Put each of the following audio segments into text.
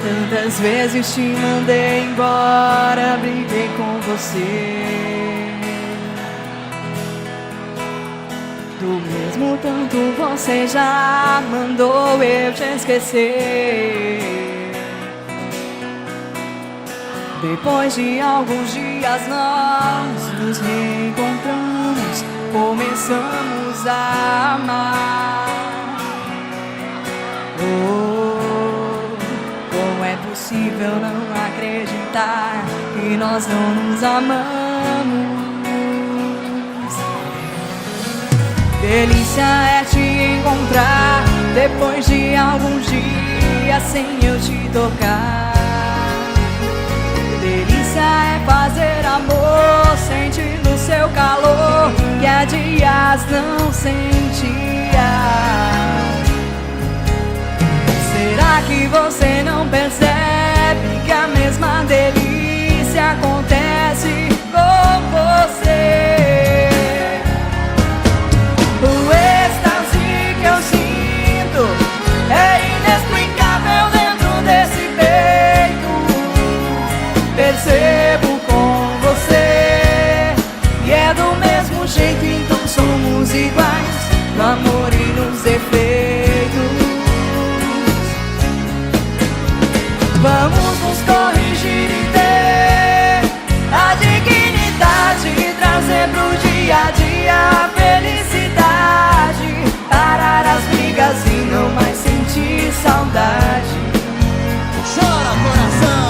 Tantas vezes te mandei embora, briguei com você. Do mesmo tanto você já mandou eu te esquecer. Depois de alguns dias nós nos reencontramos, começamos a amar. Oh, como é possível não acreditar que nós não nos amamos? Delícia é te encontrar depois de alguns dias sem eu te tocar. Delícia é fazer amor sentindo seu calor que há dias não sentia. Será que você não percebe que a mesma delícia acontece com você? O êxtase que eu sinto é inexplicável dentro desse peito. Percebo com você e é do mesmo jeito, então somos iguais no amor e nos defeitos. Vamos nos corrigir e ter a dignidade de trazer pro dia a dia a felicidade, parar as brigas e não mais sentir saudade. Chora, coração!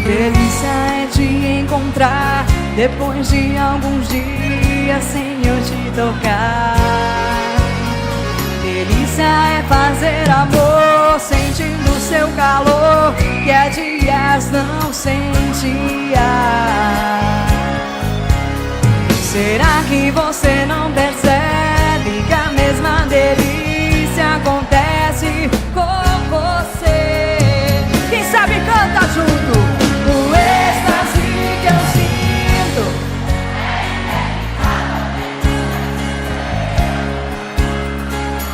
Delícia é te encontrar depois de alguns dias sem eu te tocar. Delícia é fazer amor sentindo seu calor que há dias não sentia. Será que você não percebe que a mesma delícia acontece com você? Quem sabe canta junto. O êxtase que eu sinto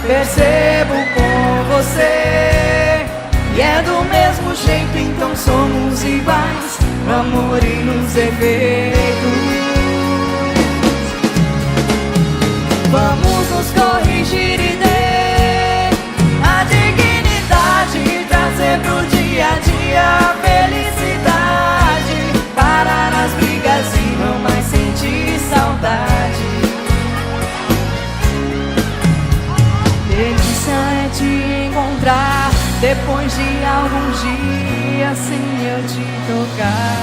percebo com você e é do mesmo jeito, então somos iguais no amor e nos defeitos. Vamos nos corrigir e ter a dignidade de trazer pro dia a dia a felicidade, parar as brigas e não mais sentir saudade. Delícia é te encontrar depois de alguns dias sem eu te tocar.